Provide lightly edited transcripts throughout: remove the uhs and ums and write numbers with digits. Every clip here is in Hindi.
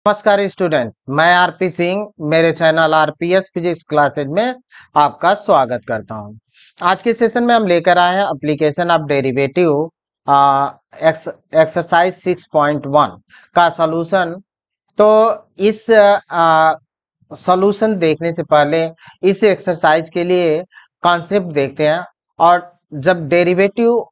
नमस्कार स्टूडेंट, मैं आरपी सिंह मेरे चैनल आरपीएस फिजिक्स क्लासेज में आपका स्वागत करता हूं। आज के सेशन में हम लेकर आए हैं एप्लीकेशन ऑफ डेरिवेटिव एक्सरसाइज 6.1 का सॉल्यूशन। तो इस सॉल्यूशन देखने से पहले इस एक्सरसाइज के लिए कॉन्सेप्ट देखते हैं। और जब डेरिवेटिव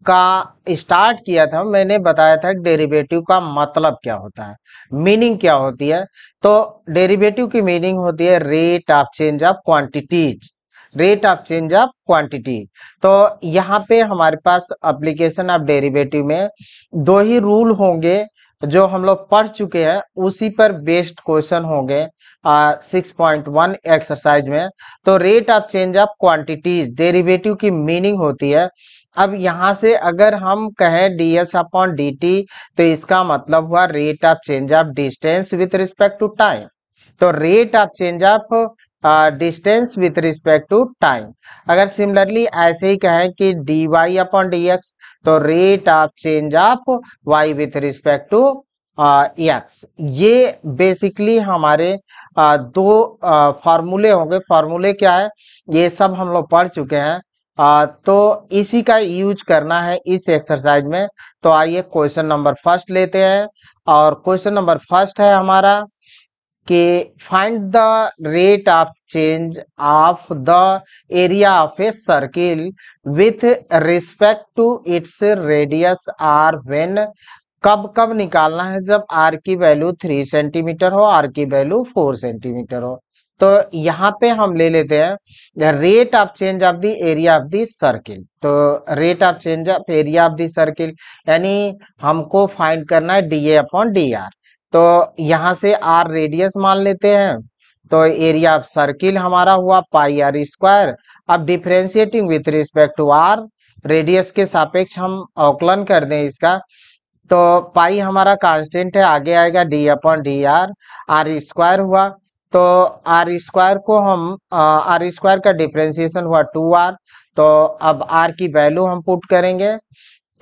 का स्टार्ट किया था मैंने बताया था कि डेरिवेटिव का मतलब क्या होता है, मीनिंग क्या होती है। तो डेरिवेटिव की मीनिंग होती है rate of change of quantities, rate of change of quantity. तो यहाँ पे हमारे पास एप्लीकेशन ऑफ डेरिवेटिव में दो ही रूल होंगे जो हम लोग पढ़ चुके हैं, उसी पर बेस्ड क्वेश्चन होंगे 6.1 एक्सरसाइज में। तो rate of change of quantities derivative की मीनिंग होती है। अब यहाँ से अगर हम कहें ds अपॉन dt तो इसका मतलब हुआ rate of change of distance with respect to time. तो rate of change of distance with respect to time. अगर सिमिलरली ऐसे ही कहें कि dy अपॉन dx तो rate of change of y with respect to x। ये बेसिकली हमारे दो फार्मूले होंगे। फार्मूले क्या है ये सब हम लोग पढ़ चुके हैं। तो इसी का यूज करना है इस एक्सरसाइज में। तो आइए क्वेश्चन नंबर फर्स्ट लेते हैं। और क्वेश्चन नंबर फर्स्ट है हमारा कि find the rate of change of the area of a circle with respect to its radius R when. कब कब निकालना है? जब आर की वैल्यू 3 सेंटीमीटर हो, आर की वैल्यू 4 सेंटीमीटर हो। तो यहाँ पे हम ले लेते हैं rate of change of the area of the circle. तो rate of change of area of the circle यानी हमको फाइंड करना है डी अपॉन डी आर। तो यहाँ से आर रेडियस मान लेते हैं। तो एरिया ऑफ सर्किल हमारा हुआ पाई आर स्क्वायर। अब differentiating with respect to R, radius के सापेक्ष हम अवकलन कर दें इसका। तो पाई हमारा कांस्टेंट है, आगे आएगा D upon D R, are square हुआ। तो आर स्क्वायर को हम आर स्क्वायर का डिफरेंशिएशन हुआ 2r। तो अब आर की वैल्यू हम पुट करेंगे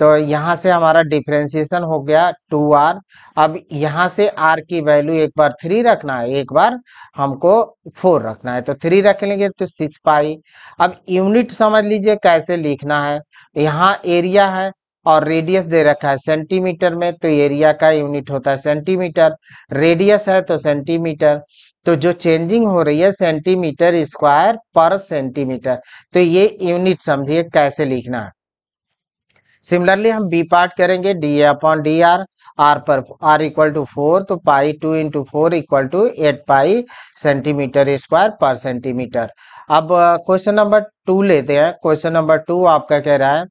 तो यहाँ से हमारा डिफरेंशिएशन हो गया 2r। अब यहाँ से r की वैल्यू एक बार 3 रखना है, एक बार हमको 4 रखना है। तो 3 रख लेंगे तो 6 पाई। अब यूनिट समझ लीजिए कैसे लिखना है। यहाँ एरिया है और रेडियस दे रखा है सेंटीमीटर में, तो एरिया का यूनिट होता है सेंटीमीटर। रेडियस है तो सेंटीमीटर। तो जो चेंजिंग हो रही है सेंटीमीटर स्क्वायर पर सेंटीमीटर। तो ये यूनिट समझिए कैसे लिखना है। सिमिलरली हम बी पार्ट करेंगे D upon D R. R पर आर इक्वल टू 4 तो pi 2 into 4 equal to 8 pi centimetre square पर सेंटीमीटर। अब क्वेश्चन नंबर 2 लेते हैं। क्वेश्चन नंबर 2 आपका कह रहा है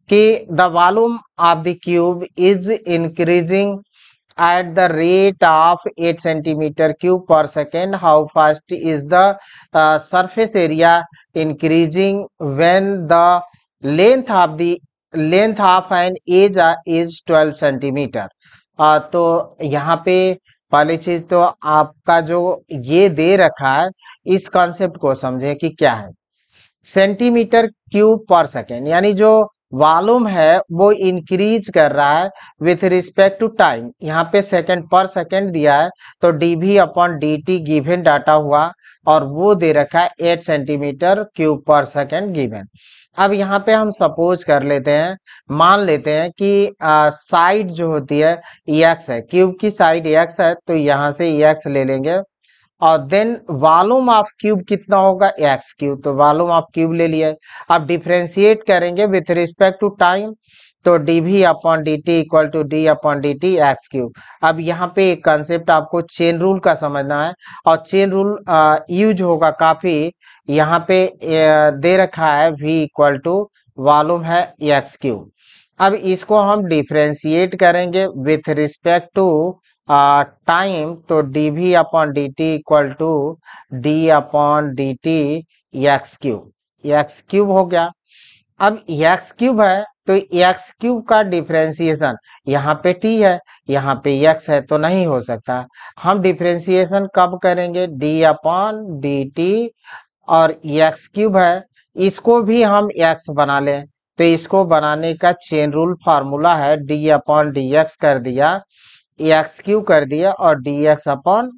कि the volume of the cube is increasing at the rate of 8 centimeter cube per second. How fast is the surface area increasing when the length of an edge is 12 centimeter? तो यहाँ पे पहली चीज तो आपका जो ये दे रखा है इस कॉन्सेप्ट को समझे कि क्या है। सेंटीमीटर क्यूब पर सेकेंड यानी जो वॉल्यूम है वो इंक्रीज कर रहा है विथ रिस्पेक्ट टू टाइम। यहाँ पे सेकंड पर सेकंड दिया है तो dv upon dt given data हुआ और वो दे रखा है 8 centimetre cube per second given. अब यहाँ पे हम सपोज कर लेते हैं, मान लेते हैं कि साइड जो होती है x है, क्यूब की साइड x है तो यहाँ से x ले लेंगे। और देन वॉल्यूम ऑफ क्यूब कितना होगा एक्स क्यूब, तो वॉल्यूम ऑफ क्यूब ले लिया। अब डिफरेंशिएट करेंगे विथ रिस्पेक्ट टू टाइम तो dv upon dt equal to d upon dt x cube. अब यहाँ पे एक कंसेप्ट आपको चेन रूल का समझना है और चेन रूल यूज होगा काफी। यहाँ पे दे रखा है v इक्वल टू वॉल्यूम है एक्स क्यूब। अब इसको हम डिफरेंशिएट करेंगे विथ रिस्पेक्ट टू टाइम तो dv upon dt equal to d upon dt x cube हो गया। अब एक्स क्यूब है तो एक्स क्यूब का डिफरेंशिएशन यहाँ पे t है, यहाँ पे x है तो नहीं हो सकता। हम डिफरेंशिएशन कब करेंगे d अपॉन dt और एक्स क्यूब है इसको भी हम x बना लें। तो इसको बनाने का चेन रूल फार्मूला है d अपॉन डी एक्स कर दिया एक्स क्यू कर दिया और D x upon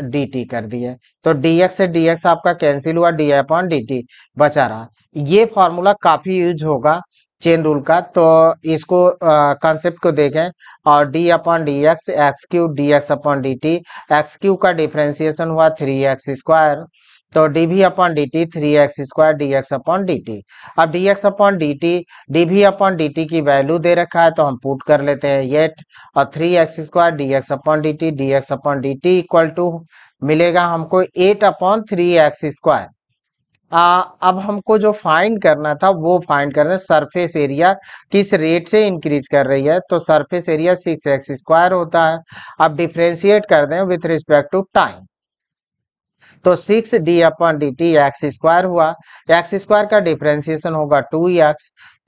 D T कर दिया। तो डी एक्स से डी एक्स आपका कैंसिल हुआ, डी अपॉन डी टी बचा रहा। ये फॉर्मूला काफी यूज होगा चेन रूल का, तो इसको कॉन्सेप्ट को देखें। और D upon D X cube D x upon D T, x cube का डिफ्रेंसिएशन हुआ 3x², तो D V upon D T 3x² D x upon D T. अब D x upon D T D V upon D T की वैल्यू दे रखा है, तो हम पुट कर लेते हैं येट, और 3x² D x upon D x upon D T equal to मिलेगा हमको 8/3x²। अब हमको जो फाइंड करना था वो फाइंड करना है सरफेस एरिया किस रेट से इंक्रीज कर रही है, तो सरफेस एरिया 6x² होता है। अब डिफ्रेंशिएट कर दें विथ रिस्पेक्ट टू टाइम, तो 6d upon D T x² हुआ, x² का डिफ्रेंशिएशन होगा 2x,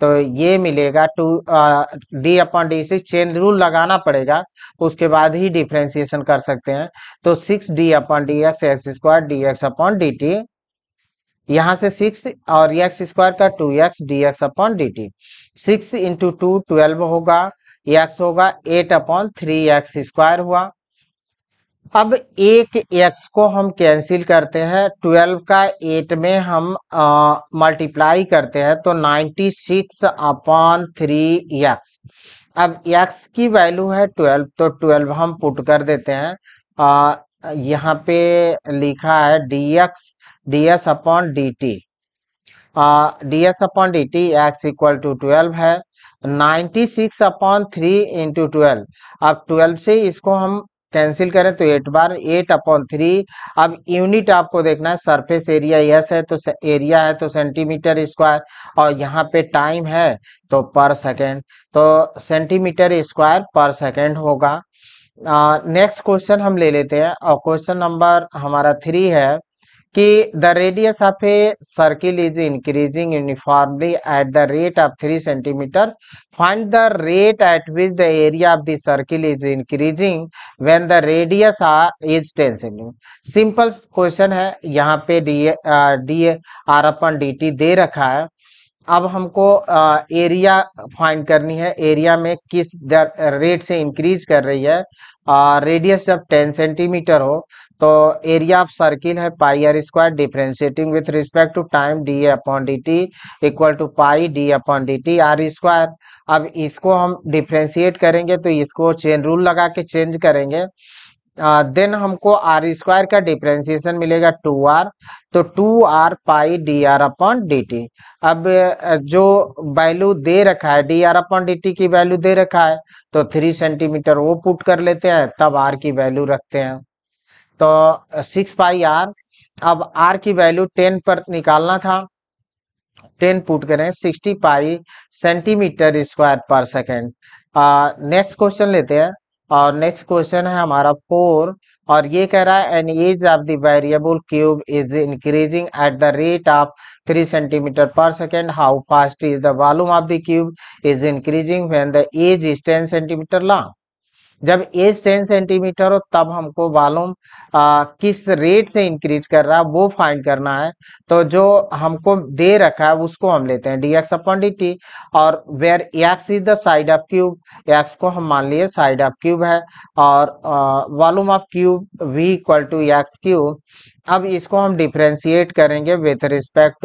तो ये मिलेगा 2d upon d c, chain rule लगाना पड़ेगा उसके बाद ही डिफ्रेंशिएशन कर सकते हैं। तो 6d upon D x² D x upon D T, यहाँ से 6 और x² का 2x D x upon D T, 6 into 2 12 होगा, x होगा 8/3x² हुआ। अब एक x को हम कैंसिल करते हैं, 12 का 8 में हम मल्टीप्लाई करते हैं तो 96/3x। अब x की वैल्यू है 12, तो 12 हम पुट कर देते हैं। यहाँ पे लिखा है d s upon D T, d s upon D T x equal to 12 है, 96/3 इंटू 12। अब 12 से इसको हम कैंसिल करें तो 8/3। अब यूनिट आपको देखना है, सरफेस एरिया यस है तो एरिया है तो सेंटीमीटर स्क्वायर, और यहाँ पे टाइम है तो पर सेकेंड, तो सेंटीमीटर स्क्वायर पर सेकेंड होगा। नेक्स्ट क्वेश्चन हम ले लेते हैं, और क्वेश्चन नंबर हमारा 3 है कि the radius of a circle is increasing uniformly eight the rate of 3 centimetre, find the rate at which the area of the circle is increasing when the radius is 10 centimetre. Simple question है, यहाँ पे D R upon D T दे रखा है। अब हमको एरिया फाइंड करनी है, एरिया में किस रेट से इंक्रीज कर रही है। रेडियस जब 10 सेंटीमीटर हो तो एरिया ऑफ सर्किल है pi are square, differentiating with respect to time D upon D T equal to pi D upon D T R square. अब इसको हम डिफरेंशिएट करेंगे तो इसको चेन रूल लगा के चेंज करेंगे, देन हमको आर स्क्वायर का डिफरेंशिएशन मिलेगा 2r, तो 2r pi D are upon D T. अब जो वैल्यू दे रखा है D R upon D T की वैल्यू दे रखा है, तो 3 सेंटीमीटर वो पुट कर लेते हैं, तब r की वैल्यू रखते हैं, तो 6 पाई आर। अब r की वैल्यू 10 पर निकालना था, 10 पुट करें 60 पाई सेंटीमीटर स्क्वायर पर सेकेंड। नेक्स्ट क्वेश्चन लेते हैं, और नेक्स्ट क्वेश्चन है हमारा 4, और ये कह रहा है an edge of the variable cube is increasing at the rate of 3 centimetre per second, how fast is the volume of the cube is increasing when the edge is 10 centimetre long. जब एज 10 सेंटीमीटर हो तब हमको वॉल्यूम किस रेट से इंक्रीज कर रहा है वो फाइंड करना है। तो जो हमको दे रखा है उसको हम लेते हैं D x upon D T, और where X is the side of cube, X को हम मान लिए साइड ऑफ क्यूब है, और volume of cube V equal to X cube. अब इसको हम डिफ्रेंशिएट करेंगे विथ रिस्पेक्ट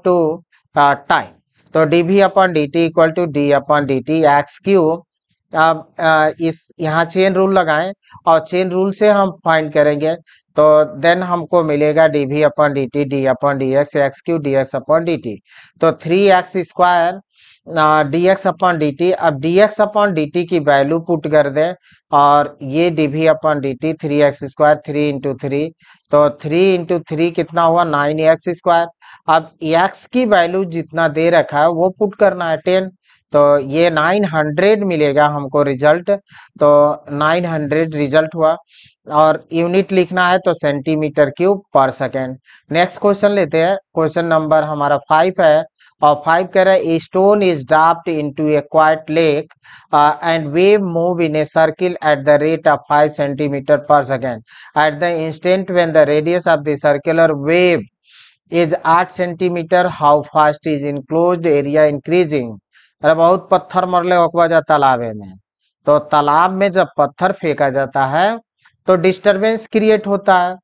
टू टाइम, तो D V upon D T equal to D upon D T X cube. अब इस यहाँ चेन रूल लगाएं, और चेन रूल से हम फाइंड करेंगे, तो देन हमको मिलेगा D V upon D T D upon D X cube D x upon D T, तो 3x² D x upon D T. अब D x upon D T की वैल्यू पुट कर दें, और ये D V upon D T 3x², 3 into 3, तो 3 इंटू 3 कितना हुआ 9x²। अब x की वैल्यू जितना दे रखा है वो पुट करना है 10, तो ये 900 मिलेगा हमको रिजल्ट, तो 900 रिजल्ट हुआ, और यूनिट लिखना है तो centimetre cube per second. Next question लेते हैं, क्वेश्चन नंबर हमारा 5 है, और 5 कह रहा है stone is dropped into a quite lake and wave move in a circle at the rate of 5 centimetre per second, at the instant when the radius of the circular wave is 8 centimetre, how fast is enclosed area increasing. अरे बहुत पत्थर मरले ओकवा जा तालाबे में। तो तालाब में जब पत्थर फेंका जाता है तो डिस्टरबेंस क्रिएट होता है,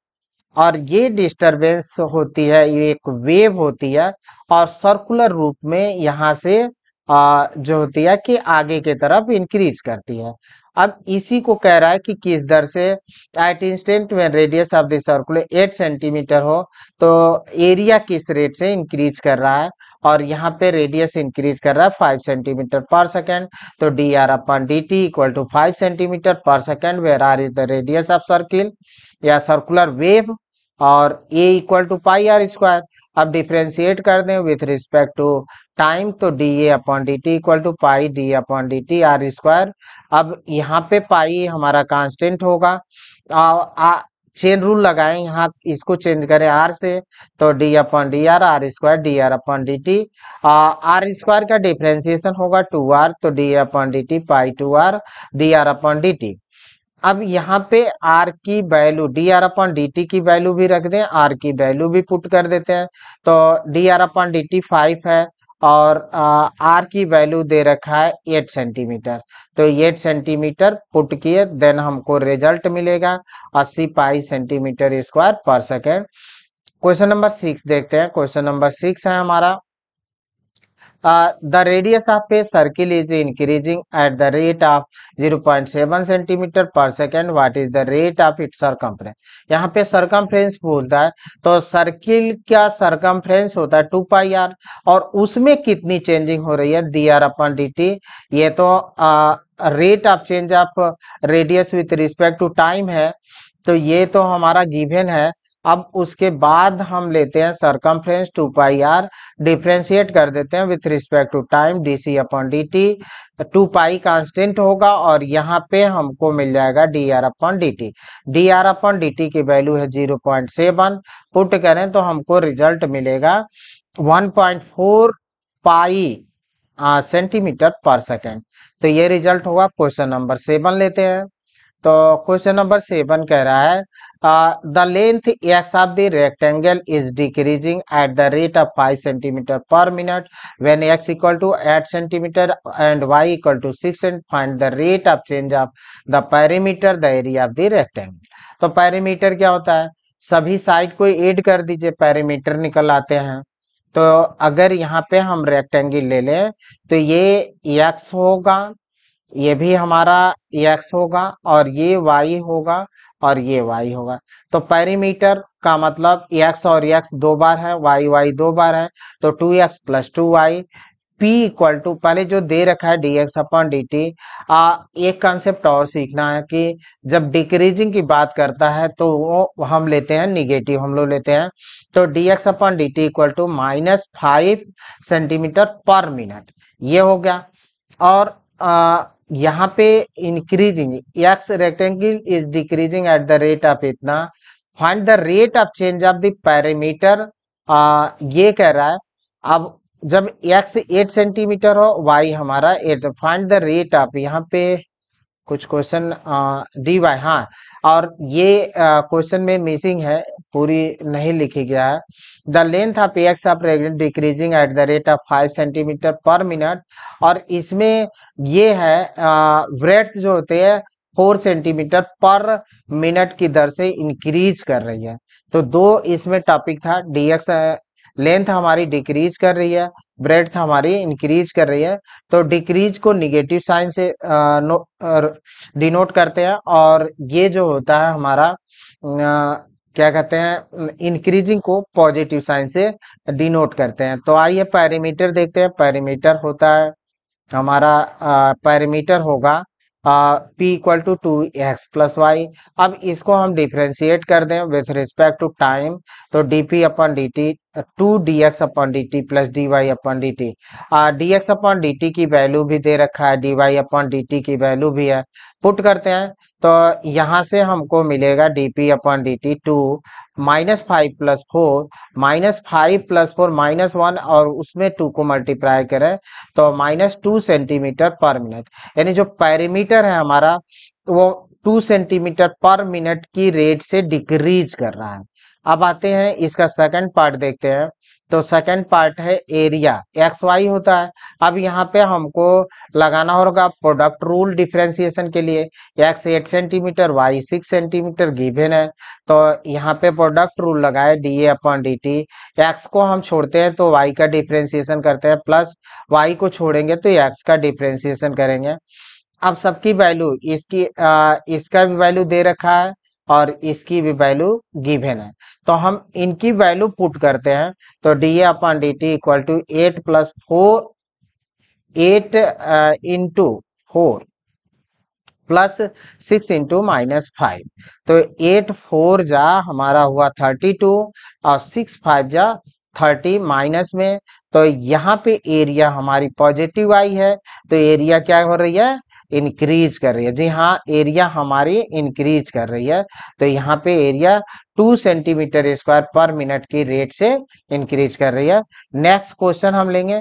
और ये डिस्टरबेंस होती है, ये एक वेव होती है, और सर्कुलर रूप में यहाँ से जो होती है कि आगे की तरफ इंक्रीज करती है। अब इसी को कह रहा है कि किस दर से, एट इंस्टेंट में radius of the circular 8 centimetre हो तो एरिया किस रेट से इंक्रीज कर रहा है, और यहाँ पे रेडियस इंक्रीज कर रहा है 5 सेंटीमीटर पर सेकेंड। तो D are upon D T equal to 5 centimetre per second, where R is the radius of circle या सर्कुलर वेव, और a equal to pi are square. अब डिफ्रेंशिएट कर दें विथ रिस्पेक्ट टू टाइम, तो D A upon D T equal to pi D upon D T R square. अब यहाँ पे पाई हमारा कांस्टेंट होगा, चेन रूल लगाएं यहाँ, इसको चेंज करें आर से, तो d upon D R are square d are upon D T. Are square का डिफ्रेंसिएशन होगा 2r, तो d upon D t pi 2r d are upon D T. अब यहाँ पे r की value d are upon D T की वैल्यू भी रख दें, r की वैल्यू भी पुट कर देते हैं, तो D are upon D T 5 है, और r की वैल्यू दे रखा है 8 सेंटीमीटर, तो 8 सेंटीमीटर पुट किए, देन हमको रिजल्ट मिलेगा 80 पाई सेंटीमीटर स्क्वायर पर सेकेंड। क्वेश्चन नंबर 6 देखते हैं। क्वेश्चन नंबर 6 है हमारा, the radius of a circle is increasing at the rate of 0.7 centimeter per second. What is the rate of its circumference? यहाँ पे circumference बोलता है, तो सर्किल का circumference होता है 2 पाई आर, और उसमें कितनी चेंजिंग हो रही है D R upon D t. ये तो rate of change of radius with respect to time है, तो ये तो हमारा गिवन है। अब उसके बाद हम लेते हैं सरकमफ्रेंस 2 पाई आर, डिफ्रेंशिएट कर देते हैं with respect to time d c upon D t. 2 pi constant होगा, और यहाँ पे हमको मिल जाएगा d are upon D T. D are upon D T की वैल्यू है 0.7, पुट करें तो हमको रिजल्ट मिलेगा 1.4 पाई सेंटीमीटर पर सेकेंड। तो ये रिजल्ट होगा। क्वेश्चन नंबर 7 लेते हैं। तो क्वेश्चन नंबर 7 कह रहा है, the length x of the rectangle is decreasing at the rate of 5 centimetre per minute when x equal to 8 centimetre and y equal to 6, and find the rate of change of the perimeter the area of the rectangle. तो पेरीमीटर क्या होता है, सभी साइड को ऐड कर दीजिए, पेरीमीटर निकल आते हैं। तो अगर यहाँ पे हम रेक्टेंगल ले लें तो ये एक्स होगा, ये भी हमारा x होगा, और ये y होगा, और ये y होगा। तो पेरीमीटर का मतलब x और x 2 बार है, y 2 बार है, तो 2x plus 2y। p equal to, पहले जो दे रखा है dx अपॉन dt। एक कंसेप्ट और सीखना है कि जब डिक्रीजिंग की बात करता है तो वो हम लेते हैं निगेटिव, हम लोग लेते हैं, तो dx upon dt equal to -5 centimetre per minute, ये हो गया। और यहाँ पे increasing X rectangle is decreasing at the rate of इतना, find the rate of change of the parameter, ये कह रहा है। अब जब एक्स 8 सेंटीमीटर हो, वाई हमारा 8, फाइंड द रेट ऑफ, यहाँ पे कुछ क्वेश्चन डी वाई, हाँ, और ये क्वेश्चन में मिसिंग है, पूरी नहीं लिखी गया है। The length of x of rectangle decreasing at the rate of 5 centimetre per minute, और इसमें ये है ब्रेड्थ जो होते हैं 4 सेंटीमीटर पर मिनट की दर से इंक्रीज कर रही है। तो दो इसमें टॉपिक था, डीएक्स लेंथ हमारी डिक्रीज कर रही है, ब्रेड्थ हमारी इंक्रीज कर रही है। तो डिक्रीज को निगेटिव साइन से डिनोट करते हैं, और ये जो होता है हमारा क्या कहते हैं, इंक्रीजिंग को पॉजिटिव साइन से डिनोट करते हैं। तो आइए पैरामीटर देखते हैं। पैरामीटर होता है हमारा, पैरामीटर होगा p equal to 2x plus y. अब इसको हम डिफ्रेंशिएट कर दें विथ रिस्पेक्ट टू टाइम, तो dp upon dt 2dx upon dt plus dy upon dt। dx upon dt की वैल्यू भी दे रखा है, dy अपॉन dt की वैल्यू भी है, पुट करते हैं तो यहाँ से हमको मिलेगा dp upon dt 2 -5 plus 4, -5 plus 4 -1, और उसमें 2 को मल्टीप्लाई करें तो -2 सेंटीमीटर पर मिनट, यानी जो पैरामीटर है हमारा वो 2 सेंटीमीटर पर मिनट की रेट से डिक्रीज कर रहा है। अब आते हैं इसका सेकंड पार्ट देखते हैं। तो सेकंड पार्ट है एरिया, एक्स वाई होता है। अब यहाँ पे हमको लगाना होगा प्रोडक्ट रूल डिफरेंशिएशन के लिए। X 8 centimetre, y 6 centimetre given है, तो यहाँ पे प्रोडक्ट रूल लगाए डी ए अपॉन डी टी। एक्स को हम छोड़ते हैं तो वाई का डिफरेंशिएशन करते हैं, प्लस वाई को छोड़ेंगे तो एक्स का डिफरेंशिएशन करेंगे। अब सबकी वैल्यू इसका भी वैल्यू दे रखा है और इसकी भी वैल्यू गिवन है, तो हम इनकी वैल्यू पुट करते हैं। तो D A upon D T equal to 8 into 4 plus 6 into -5। तो 8 4 जा हमारा हुआ 32 और 6 5 जा 30 माइनस में। तो यहाँ पे एरिया हमारी पॉजिटिव आई है, तो एरिया क्या हो रही है, इंक्रीज कर रही है। जी हाँ, एरिया हमारी इंक्रीज कर रही है, तो यहाँ पे एरिया 2 सेंटीमीटर स्क्वायर पर मिनट की रेट से इंक्रीज कर रही है। नेक्स्ट क्वेश्चन हम लेंगे।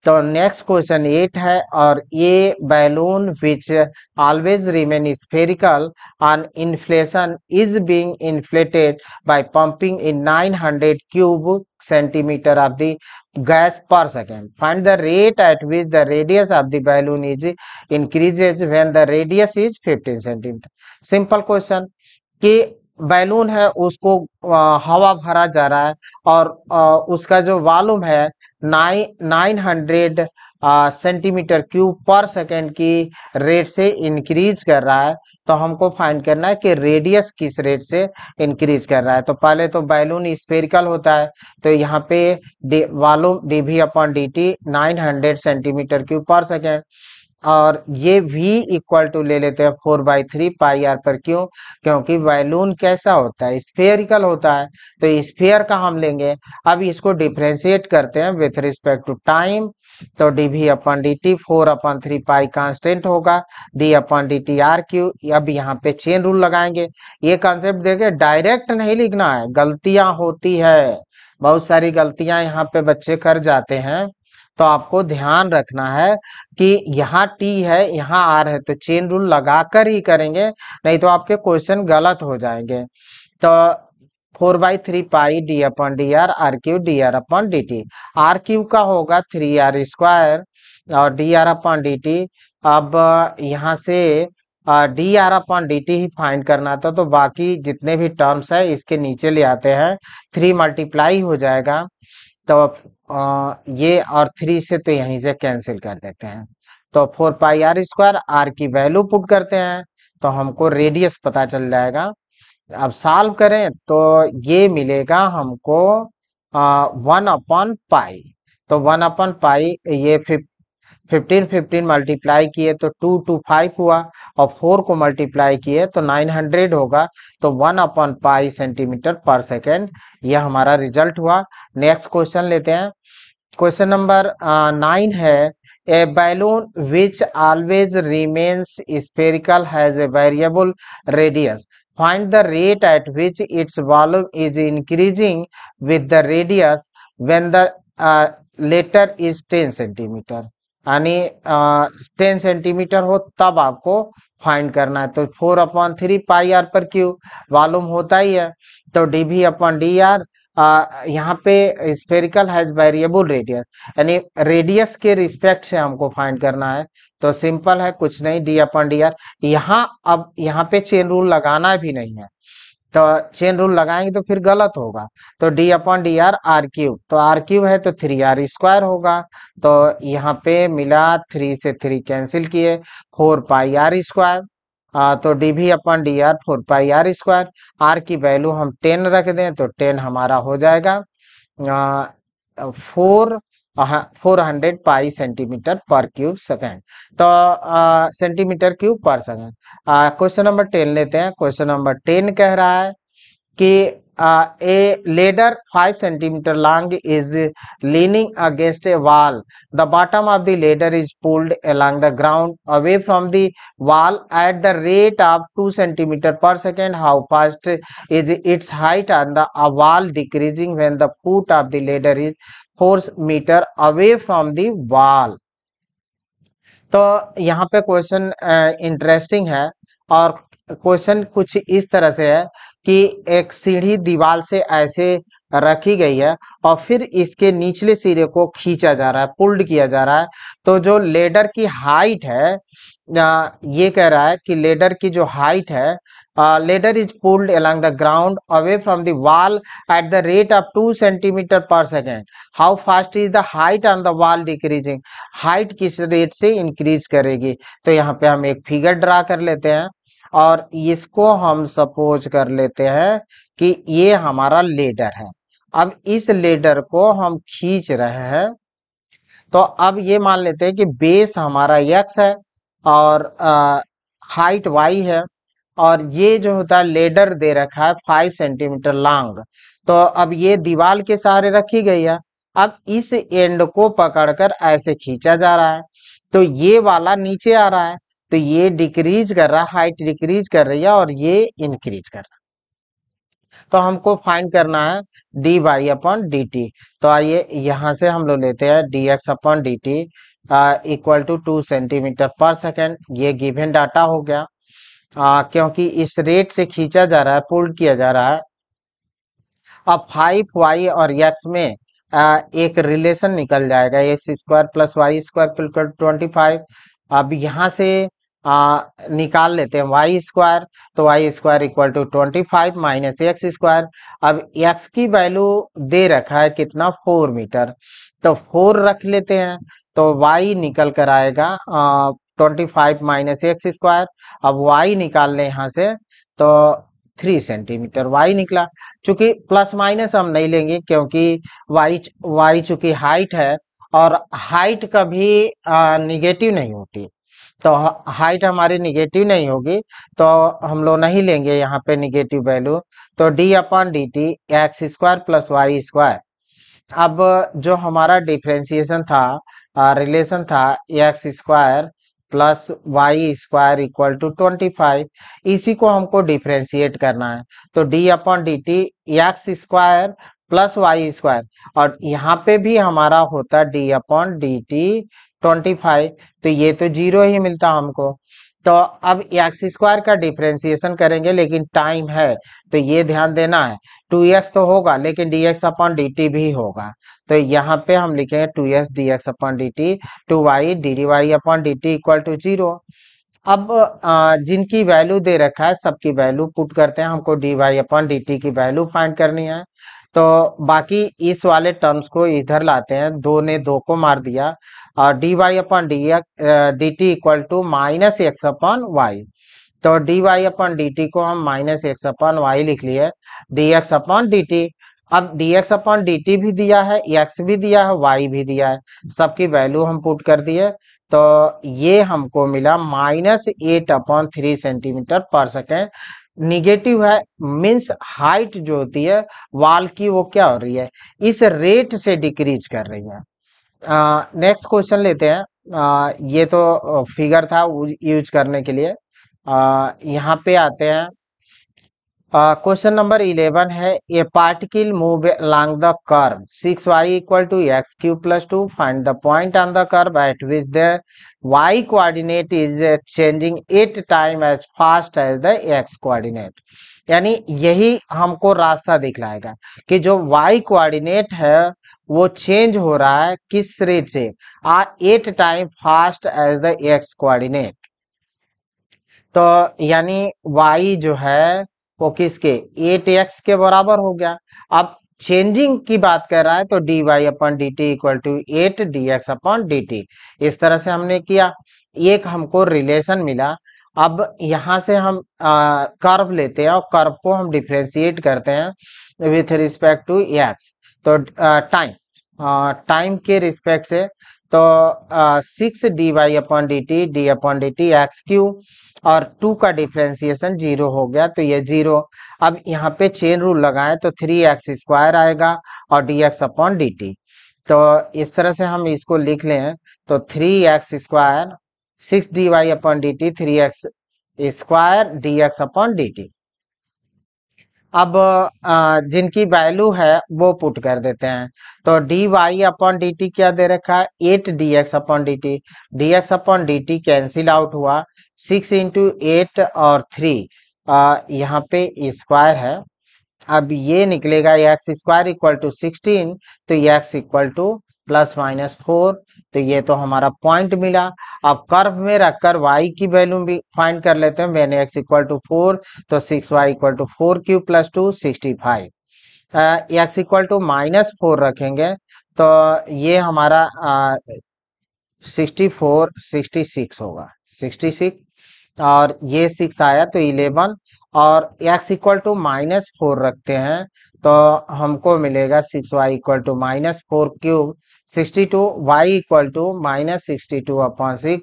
तो नेक्स्ट क्वेश्चन 8 है, और ये balloon which always remain spherical on inflation is being inflated by pumping in 900 cubic centimeter of the gas per second. Find the rate at which the radius of the balloon is increases when the radius is 15 centimeter. Simple question कि बैलून है उसको हवा भरा जा रहा है, और उसका जो वॉल्यूम है 900 सेंटीमीटर क्यूब पर सेकेंड की रेट से इंक्रीज कर रहा है। तो हमको फाइंड करना है कि रेडियस किस रेट से इंक्रीज कर रहा है। तो पहले तो बैलून स्फेरिकल होता है, तो यहाँ पे volume d v upon D t 900 centimetre cube per second, और ये v इक्वल टू ले लेते हैं 4/3 पाई आर पर। क्यों? क्योंकि बैलून कैसा होता है, स्फेरिकल होता है, तो स्फेयर का हम लेंगे। अब इसको डिफरेंशिएट करते हैं विथ रिस्पेक्ट टू टाइम। तो dv upon dt 4/3 pi constant होगा, d upon dt r cube. अब यहाँ पे चेन रूल लगाएंगे। ये कॉन्सेप्ट देखे, डायरेक्ट नहीं लिखना है, गलतियां होती है, बहुत सारी गलतियां यहाँ पे बच्चे कर जाते हैं। तो आपको ध्यान रखना है कि यहाँ टी है, यहाँ आर है, तो चेन रूल लगाकर ही करेंगे, नहीं तो आपके क्वेश्चन गलत हो जाएंगे। तो 4/3 pi D upon D R, r cube d are upon D T. R cube का होगा 3r स्क्वायर और d are upon D T. अब यहाँ से d are upon D t ही फाइंड करना था, तो बाकी जितने भी टर्म्स है इसके नीचे ले आते हैं, 3 मल्टीप्लाई हो जाएगा। तो ये और 3 से तो यहीं से कैंसिल कर देते हैं। तो 4 पाई आर स्क्वायर, आर की वैल्यू पुट करते हैं तो हमको रेडियस पता चल जाएगा। अब सॉल्व करें तो ये मिलेगा हमको 1/पाई। तो 1/पाई, ये 15 मल्टीप्लाई किए तो 2 to 5 हुआ, और 4 को मल्टीप्लाई किए तो 900 होगा। तो 1/पाई सेंटीमीटर पर सेकेंड, यह हमारा रिजल्ट हुआ। नेक्स्ट क्वेश्चन लेते हैं। क्वेश्चन नंबर 9 है, a balloon which always remains spherical has a variable radius, find the rate at which its volume is increasing with the radius when the latter is 10 centimetre. यानी 10 सेंटीमीटर हो तब आपको फाइंड करना है। तो 4/3 पाई आर पर क्यू वॉल्यूम होता ही है, तो dv अपॉन डी आर, यहाँ पे स्फेरिकल हैज वेरिएबल रेडियस, यानी रेडियस के रिस्पेक्ट से हमको फाइंड करना है। तो सिंपल है, कुछ नहीं, डी अपॉन डी आर। यहाँ अब यहाँ पे चेन रूल लगाना भी नहीं है, तो चेन रूल लगाएंगे तो फिर गलत होगा। तो d upon D R, r cube, तो आर क्यूब है तो 3r स्क्वायर होगा। तो यहाँ पे मिला 3 से 3 कैंसिल किए, 4 पाई आर स्क्वायर। तो dv upon D r 4 pi are square, r की वैल्यू हम 10 रख दें तो 10 हमारा हो जाएगा 400 पाई सेंटीमीटर पर क्यूब सेकेंड। तो centimetre cube per second. Question number 10 लेते हैं। क्वेश्चन नंबर 10 कह रहा है कि a ladder 5 centimeter long is leaning against a wall. The bottom of the ladder is pulled along the ground away from the wall at the rate of 2 centimeter per second. How fast is its height on the wall decreasing when the foot of the ladder is 4 meter away from the wall? तो यहाँ पे क्वेश्चन इंटरेस्टिंग है, और क्वेश्चन कुछ इस तरह से है कि एक सीढ़ी दीवार से ऐसे रखी गई है और फिर इसके निचले सिरे को खींचा जा रहा है, पुल्ड किया जा रहा है। तो जो लेडर की हाइट है, ये कह रहा है कि लेडर की जो हाइट है, ladder is pulled along the ground away from the wall at the rate of 2 centimeter per second. How fast is the height on the wall decreasing? Height किस रेट से इंक्रीज करेगी? तो यहाँ पे हम एक फिगर ड्रा कर लेते हैं और इसको हम सपोज कर लेते हैं कि ये हमारा लेडर है। अब इस लेडर को हम खींच रहे हैं, तो अब ये मान लेते हैं कि बेस हमारा x है और हाइट y है, और ये जो होता है लेडर दे रखा है 5 सेंटीमीटर लॉन्ग। तो अब ये दीवार के सहारे रखी गई है। अब इस एंड को पकड़कर ऐसे खींचा जा रहा है, तो ये वाला नीचे आ रहा है, तो ये डिक्रीज कर रहा है, हाइट डिक्रीज कर रही है और ये इंक्रीज कर रहा है। तो हमको फाइंड करना है d y upon D T. तो आइए यहाँ से हम लोग लेते हैं D x upon D T equal to 2 centimetre per second. ये गिवन डाटा हो गया। क्योंकि इस रेट से खींचा जा रहा है, पुल्ड किया जा रहा है। अब 5y और x में एक रिलेशन निकल जाएगा, x square plus y square 25। अब यहाँ से निकाल लेते हैं वाई स्क्वायर, तो y square equal to 25 minus x square. अब x की वैल्यू दे रखा है कितना, 4 मीटर, तो 4 रख लेते हैं, तो y निकल कर आएगा 25 माइनस एक्स स्क्वायर। अब y निकाल लें यहाँ से, तो 3 सेंटीमीटर y निकला। चूंकि प्लस माइनस हम नहीं लेंगे क्योंकि y चूंकि हाइट है और हाइट कभी निगेटिव नहीं होती, तो हाइट हमारी निगेटिव नहीं होगी, तो हम लोग नहीं लेंगे यहाँ पे निगेटिव वैल्यू। तो d upon D T x square plus y square. अब जो हमारा डिफ्रेंसिएशन था, रिलेशन था x square plus y square equal to 25, इसी को हमको डिफ्रेंशिएट करना है। तो d upon D T x square plus y square, और यहाँ पे भी हमारा होता डी अपॉन डी टी 25, तो ये तो जीरो ही मिलता हमको। तो अब एक्स स्क्वायर का डिफ्रेंसिएशन करेंगे, लेकिन टाइम है तो ये ध्यान देना है, 2x तो होगा लेकिन dx अपॉन dt भी होगा। तो यहाँ पे हम लिखेंगे 2x dx upon dt, 2y dy upon dt equal to 0। अब जिनकी वैल्यू दे रखा है सबकी वैल्यू पुट करते हैं, हमको dy अपॉन dt की वैल्यू फाइंड करनी है। तो बाकी इस वाले टर्म्स को इधर लाते हैं, 2 ने 2 को मार दिया, और d y upon D T equal to minus x upon y. तो d y upon D t को हम माइनस एक्स अपॉन वाई लिख लिए, d x upon D T. अब D x upon D t भी दिया है, एक्स भी दिया है, वाई भी दिया है, सबकी वैल्यू हम पुट कर दिए। तो ये हमको मिला -8/3 सेंटीमीटर पर सेकेंड। निगेटिव है, मीन्स हाइट जो होती है वाल की वो क्या हो रही है, इस रेट से डिक्रीज कर रही है। नेक्स्ट क्वेश्चन लेते हैं। ये तो फिगर था यूज करने के लिए। यहाँ पे आते हैं। क्वेश्चन नंबर 11 है, ए particle move along the curve 6y equal to x cube plus 2, find the point on the curve at which the y coordinate is changing 8 times as fast as the x coordinate। यानी यही हमको रास्ता दिखलाएगा कि जो y कोऑर्डिनेट है वो चेंज हो रहा है किस रेट से, 8 time fast as the x coordinate. तो यानी y जो है वो किसके, 8x के बराबर हो गया। अब चेंजिंग की बात कर रहा है तो d y upon D T equal to 8 d x upon D t. इस तरह से हमने किया, एक हमको रिलेशन मिला। अब यहाँ से हम कर्व लेते हैं और कर्व को हम डिफ्रेंशिएट करते हैं विथ रिस्पेक्ट टू एक्स। तो टाइम के रिस्पेक्ट से, तो 6 d y upon D T x cube, और 2 का डिफ्रेंसिएशन 0 हो गया, तो ये 0। अब यहाँ पे चेन रूल लगाएं तो 3x स्क्वायर आएगा और dx अपॉन dt। तो इस तरह से हम इसको लिख लें, तो 3x square 6 dy upon dt 3x square dx upon dt। अब जिनकी वैल्यू है वो पुट कर देते हैं। तो d y upon D t क्या दे रखा है, 8 d x upon D T, d x upon D t cancel out हुआ, 6 इंटू 8 और 3, यहाँ पे स्क्वायर है। अब ये निकलेगा एक्स स्क्वायर इक्वल टू 16, तो एक्स इक्वल टू ±4, तो ये तो हमारा पॉइंट मिला। अब कर्व में रखकर y की वैल्यू भी फाइंड कर लेते हैं। मैंने x इक्वल टू 4, तो 6y equal to 4³ + 2 65। x equal to -4 रखेंगे तो ये हमारा 64 66 होगा, 66, और ये 6 आया तो 11, और x इक्वल टू -4 रखते हैं तो हमको मिलेगा 6y equal to -4³ 62, y equal to -62/6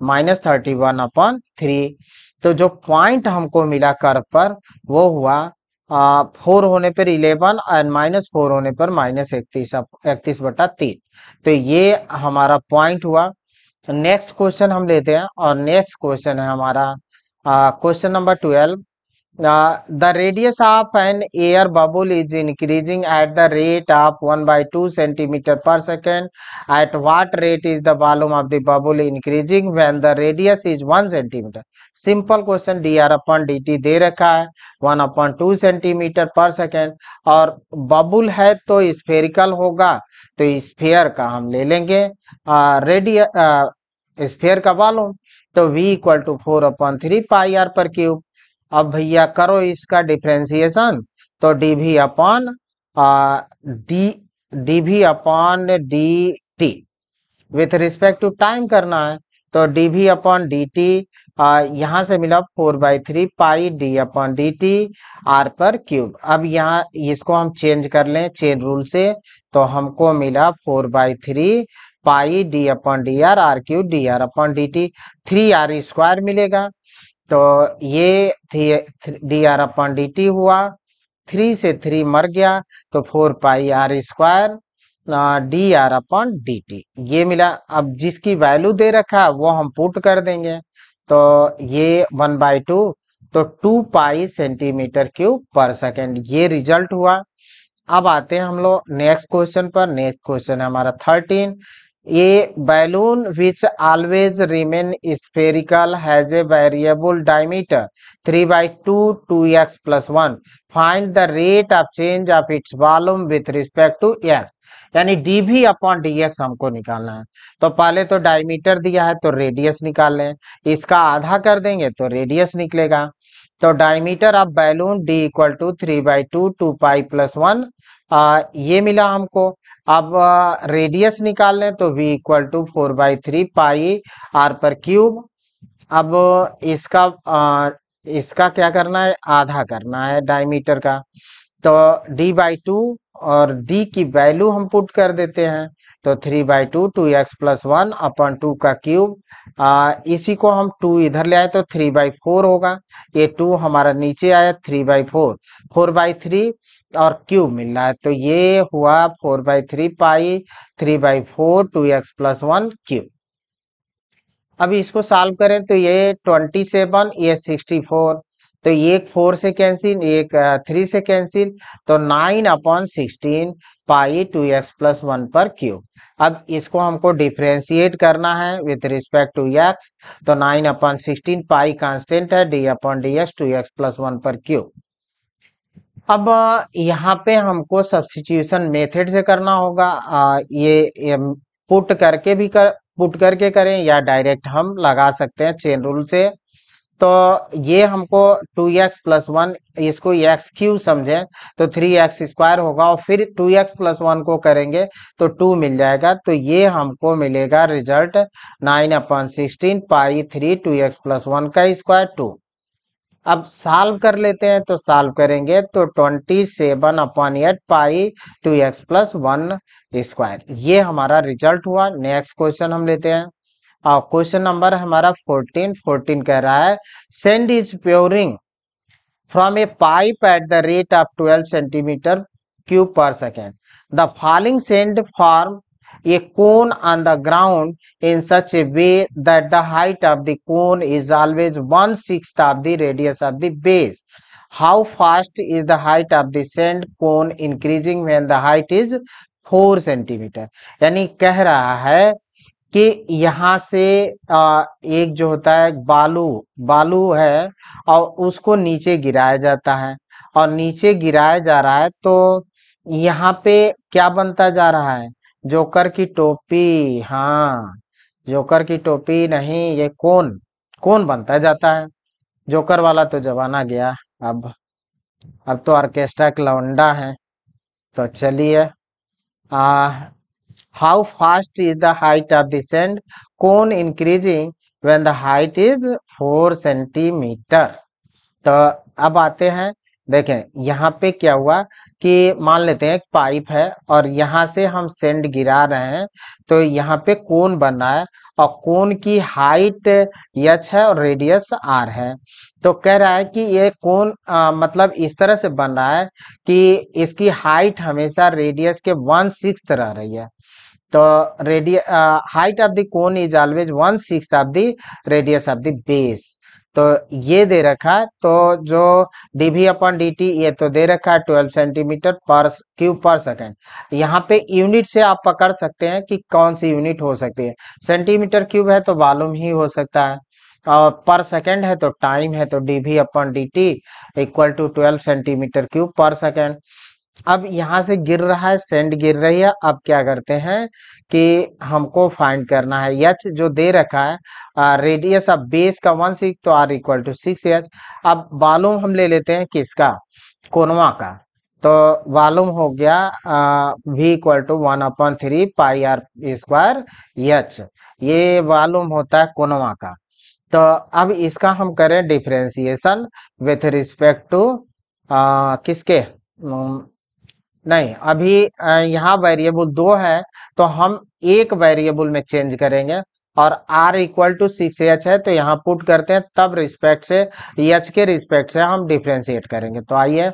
-31/3। तो जो पॉइंट हमको मिला कर्व पर वो हुआ 4 होने पर 11 और -4 होने पर -31/3। तो ये हमारा पॉइंट हुआ। नेक्स्ट क्वेश्चन हम लेते हैं, और नेक्स्ट क्वेश्चन है हमारा question number 12। The radius of an air bubble is increasing at the rate of 1/2 centimeter per second. At what rate is the volume of the bubble increasing when the radius is 1 centimeter? Simple question, dr/dt दे रखा है 1/2 सेंटीमीटर पर सेकेंड, और बबुल है तो स्फेरिकल होगा, तो स्फेयर का हम ले लेंगे स्फेयर का वॉल्यूम, तो v इक्वल टू 4/3 πr/क्यूब। अब भैया करो इसका डिफ्रेंसिएशन, तो dv/dt with respect to time करना है, तो dv/dt यहाँ से मिला 4/3πd/dt r/क्यूब। अब यहाँ इसको हम चेंज कर लें चेन रूल से, तो हमको मिला 4/3πd/dr r/क्यूब dr/dt, 3r² मिलेगा, तो ये dr/dt हुआ, 3 से 3 मर गया, तो 4πr² dr/dt ये मिला। अब जिसकी वैल्यू दे रखा है वो हम पुट कर देंगे, तो ये 1/2, तो 2π cm³/सेकेंड ये रिजल्ट हुआ। अब आते हैं हम लोग नेक्स्ट क्वेश्चन पर। नेक्स्ट क्वेश्चन है हमारा 13। A balloon which always remain spherical has a variable diameter 3/2 2x + 1. Find the rate of change of its volume with respect to x. यानी dv/dx हमको निकालना है। तो पहले तो डायमीटर दिया है तो रेडियस निकाल लें, इसका आधा कर देंगे तो रेडियस निकलेगा। तो diameter of balloon d equal to 3/2 2π + 1 ये मिला हमको। अब रेडियस निकाल लें तो v इक्वल टू 4/3πr/क्यूब। अब इसका क्या करना है, आधा करना है डायमीटर का, तो d/2 और d की वैल्यू हम पुट कर देते हैं, तो 3/2 2x + 1/2 का क्यूब। इसी को हम 2 इधर ले आए तो 3/4 होगा, ये 2 हमारा नीचे आया 3/4, 4/3 और क्यूब मिल रहा है, तो ये हुआ 4/3π 3/4 2x + 1 क्यूब। अब इसको सॉल्व करें तो ये 27, ये 64, तो एक 4 से कैंसिल, एक 3 से कैंसिल, तो 9/16 π 2x + 1/क्यूब। अब इसको हमको डिफ्रेंशिएट करना है विथ रिस्पेक्ट टू x, तो 9/16 π कांस्टेंट है, d/dx 2x + 1/क्यूब। अब यहाँ पे हमको सब्स्टिट्यूशन मेथड से करना होगा। ये पुट करके करें या डायरेक्ट हम लगा सकते हैं चेन रूल से। तो ये हमको 2x + 1, इसको x³ समझें तो 3x² होगा, और फिर 2x + 1 को करेंगे तो 2 मिल जाएगा, तो ये हमको मिलेगा रिजल्ट 9/16 π 3 2x + 1 का स्क्वायर 2। अब सॉल्व कर लेते हैं, तो सॉल्व करेंगे तो 27/8 π 2x + 1 स्क्वायर ये हमारा रिजल्ट हुआ। नेक्स्ट क्वेश्चन हम लेते हैं, क्वेश्चन नंबर हमारा 14 कह रहा है sand is pouring from a pipe at the rate of 12 cm³/second. The falling sand form a cone on the ground in such a way that the height of the cone is always 1/6 of the radius of the base. How fast is the height of the sand cone increasing when the height is 4 cm? यानी कह रहा है कि यहाँ से एक जो होता है बालू बालू है और उसको नीचे गिराया जाता है और नीचे गिराया जा रहा है, तो यहाँ पे क्या बनता जा रहा है? जोकर की टोपी। हाँ, जोकर की टोपी नहीं, ये कोन कोन बनता जाता है। जोकर वाला तो जमाना गया। अब तो ऑर्केस्ट्रा के लौंडा है। तो चलिए, आ how fast is the height of the sand cone increasing when the height is 4 centimetre? तो अब आते हैं, देखें यहाँ पे क्या हुआ कि मान लेते हैं एक पाइप है और यहाँ से हम सेंड गिरा रहे हैं, तो यहाँ पे कोन बन रहा है और कोन की हाइट h है और रेडियस r है। तो कह रहा है कि ये कोन मतलब इस तरह से बन रहा है कि इसकी हाइट हमेशा रेडियस के 1/6 रह रही है। तो height of the cone is always 1/6 of the radius of the base. तो ये दे रखा है, तो जो dv अपॉन dt ये तो दे रखा है 12 सेंटीमीटर पर क्यूब पर सेकंड। यहाँ पे यूनिट से आप पकड़ सकते हैं कि कौन सी यूनिट हो सकती है। सेंटीमीटर क्यूब है तो वॉल्यूम ही हो सकता है, और पर सेकंड है तो टाइम है, तो dv upon dt equal to 12 centimetre cube per second. अब यहाँ से गिर रहा है, सेंड गिर रही है। अब क्या करते हैं कि हमको फाइंड करना है एच जो दे रखा है, रेडियस ऑफ बेस का 1/6, तो आर इक्वल टू 6h। अब वॉल्यूम हम ले लेते हैं किसका? कोनवा का। तो वॉल्यूम हो गया v equal to 1/3 pi are square h. ये वॉल्यूम होता है कोनवा का। तो अब इसका हम करें डिफरेंशिएशन विथ रिस्पेक्ट टू किसके? नहीं, अभी यहाँ वेरिएबल दो है, तो हम एक वेरिएबल में चेंज करेंगे और r इक्वल टू 6h है, तो यहाँ पुट करते हैं, तब रिस्पेक्ट से h के रिस्पेक्ट से हम डिफ्रेंशिएट करेंगे। तो आइए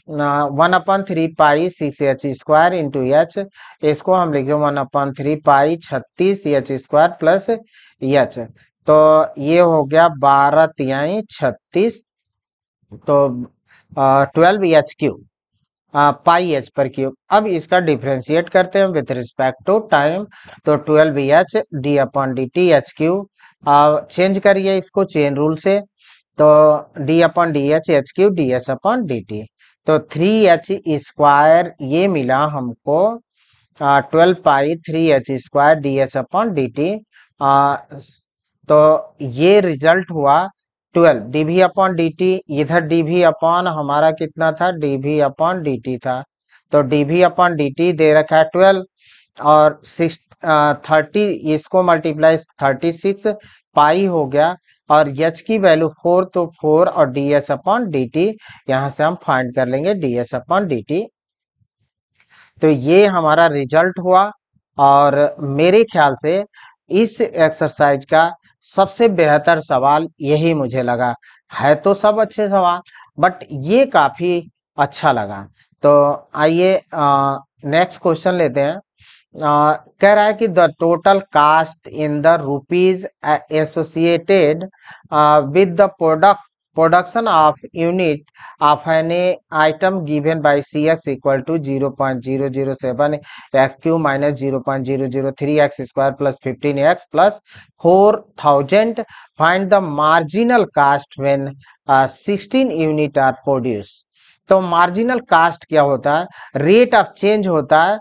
1/3 पाई 6h स्क्वायर इंटू एच, इसको हम लिख 1/3 पाई 36h स्क्वायर प्लस एच। तो ये हो गया 12 तिहाई 36, तो 12h³ पाई एच पर क्यूब। अब इसका डिफ्रेंशिएट करते हैं विथ रिस्पेक्ट टू टाइम, तो 12h D upon D T H cube. Change करिए इसको चेन रूल से, तो d upon D H cube D H upon D T. तो 3h स्क्वायर ये मिला हमको 12 पाई 3h square D H upon D T. तो ये रिजल्ट हुआ 12 dv अपॉन dt। इधर dv अपॉन हमारा कितना था? dv अपॉन dt था। तो dv अपॉन dt दे रखा है 12 और 30, इसको मल्टीप्लाई 36 पाई हो गया, और h की वैल्यू 4, तो 4 और ds अपॉन dt यहाँ से हम फाइंड कर लेंगे ds अपॉन dt। तो ये हमारा रिजल्ट हुआ, और मेरे ख्याल से इस एक्सरसाइज का सबसे बेहतर सवाल यही मुझे लगा। है तो सब अच्छे सवाल, बट ये काफी अच्छा लगा। तो आइए नेक्स्ट क्वेश्चन लेते हैं। कह रहा है कि the total cast in the rupees associated with the production of unit of an item given by cx equal to 0.007 x cube minus 0.003 x square plus 15x plus 4000, find the marginal cost when 16 unit are produced। तो मार्जिनल कास्ट क्या होता है? रेट ऑफ चेंज होता है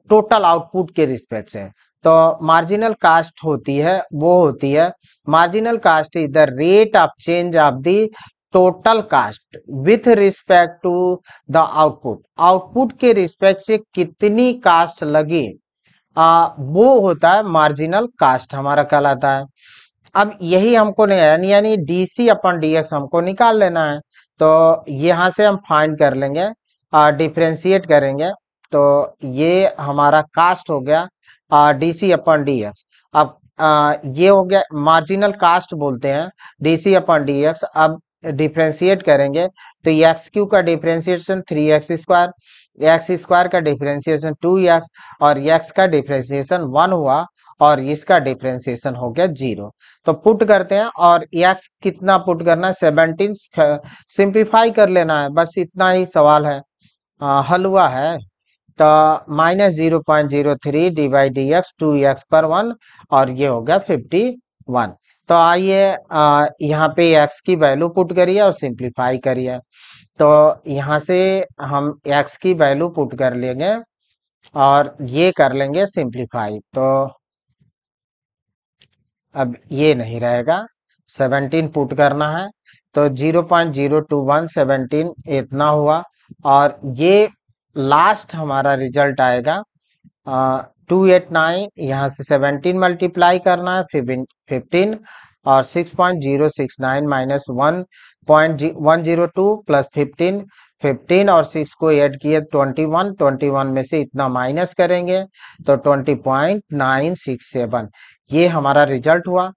टोटल आउटपुट के रिस्पेक्ट से। तो मार्जिनल कास्ट होती है, वो होती है, marginal cost is the rate of change of the total cost with respect to the output. Output के रिस्पेक्ट से कितनी कास्ट लगी, वो होता है मार्जिनल कास्ट हमारा कहलाता है। अब यही हमको नहीं, यानी डीसी अपॉन डीएक्स हमको निकाल लेना है। तो यहाँ से हम फाइंड कर लेंगे, डिफ्रेंशिएट करेंगे, तो ये हमारा कास्ट हो गया डीसी अपॉन डीएक्स। अब ये हो गया मार्जिनल कास्ट बोलते हैं डीसी अपॉन डीएक्स। अब डिफ्रेंशिएट करेंगे तो एक्स क्यू का differentiation 3x square, x square का डिफ्रेंशिएशन 2x, और x का डिफ्रेंशिएशन 1 हुआ, और इसका डिफ्रेंशिएशन हो गया 0। तो पुट करते हैं, और x कितना पुट करना है? 17। सिंप्लीफाई कर लेना है, बस इतना ही सवाल है, हल हुआ है। तो -0.03 D by d x 2x/1 और ये हो गया 51। तो आइए यहाँ पे x की वैल्यू पुट करिए और सिंप्लीफाई करिए। तो यहाँ से हम x की वैल्यू पुट कर लेंगे और ये कर लेंगे सिंप्लीफाई। तो अब ये नहीं रहेगा, 17 पुट करना है। तो 0.02117 इतना हुआ और ये लास्ट हमारा रिजल्ट आएगा 289। यहाँ से 17 मल्टीप्लाई करना है 15 और 6.069 माइनस 1.102 प्लस 15 15 और 6 को ऐड किए 21 में से इतना माइनस करेंगे तो 20.967 ये हमारा रिजल्ट हुआ।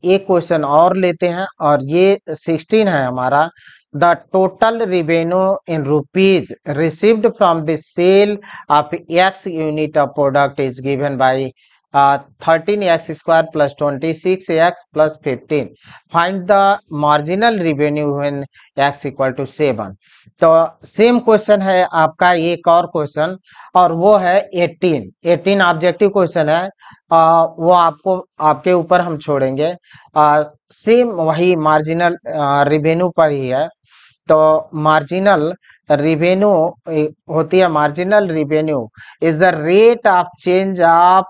एक क्वेश्चन और लेते हैं और ये 16 है हमारा। The total revenue in rupees received from the sale of x unit of product is given by 13x square plus 26x plus 15. Find the marginal revenue when x equal to 7. तो सेम क्वेश्चन है आपका एक और क्वेश्चन और वो है 18 ऑब्जेक्टिव क्वेश्चन है। वो आपको आपके ऊपर हम छोड़ेंगे। सेम वही मार्जिनल रिवेन्यू पर ही है। तो मार्जिनल रिवेन्यू होती है, marginal revenue is the rate of change of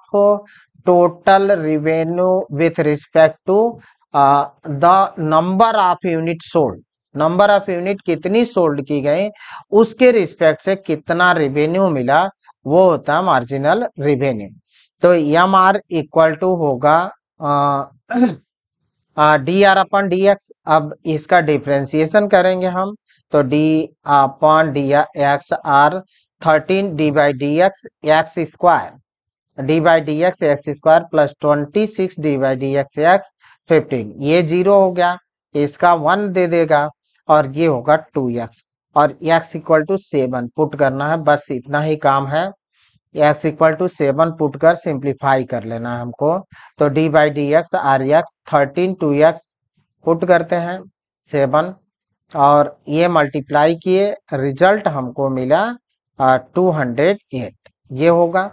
total revenue with respect to the number of unit sold. Number of unit कितनी सोल्ड की गई उसके रिस्पेक्ट से कितना रिवेन्यू मिला वो होता है मार्जिनल रिवेन्यू। तो एम आर इक्वल टू होगा d are upon d x. अब इसका डिफ्रेंसिएशन करेंगे हम तो d upon d x r 13 d by d x x square d by d x x square plus 26 d by d x x 15। ये 0 हो गया, इसका 1 दे देगा और ये होगा 2x और x इक्वल टू 7 पुट करना है। बस इतना ही काम है। x इक्वल टू 7 पुट कर सिंप्लीफाई कर लेना है हमको। तो d by d x r x 13 2x put करते हैं 7 और ये मल्टीप्लाई किए, रिजल्ट हमको मिला 208 ये होगा।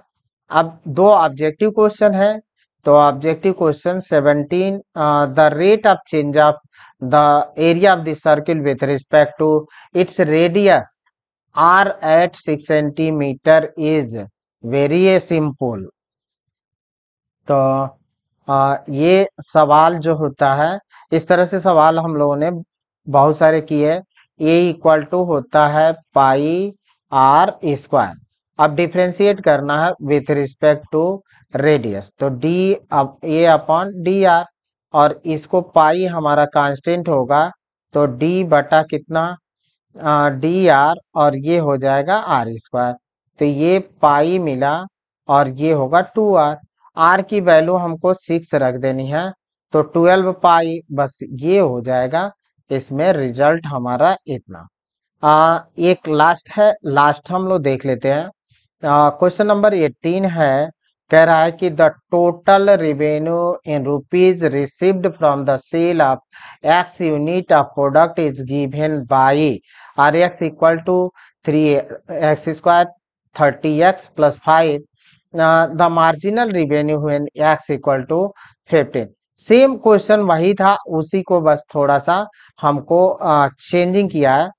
अब दो ऑब्जेक्टिव क्वेश्चन है। तो objective question 17 the rate of change of the area of the circle with respect to its radius r at 6 centimetre is very simple. तो ये सवाल जो होता है इस तरह से सवाल हम लोगों ने बहुत सारे किए। ए इक्वल टू होता है पाई आर स्क्वायर। अब डिफ्रेंशिएट करना है विथ रिस्पेक्ट टू रेडियस। तो डी अब ए अपॉन डी आर और इसको पाई हमारा कांस्टेंट होगा तो डी बटा कितना डी आर और ये हो जाएगा आर स्क्वायर। तो ये पाई मिला और ये होगा 2r। r की वैल्यू हमको 6 रख देनी है तो 12 पाई बस ये हो जाएगा। इसमें रिजल्ट हमारा इतना। एक लास्ट है, लास्ट हम लोग देख लेते हैं। क्वेश्चन नंबर 18 है, कह रहा है कि the total revenue in rupees received from the sale of x unit of product is given by r x equal to 3x square 30x plus 5 the marginal revenue when x equal to 15। Same question वही था, उसी को बस थोड़ा सा हमको चेंजिंग किया है।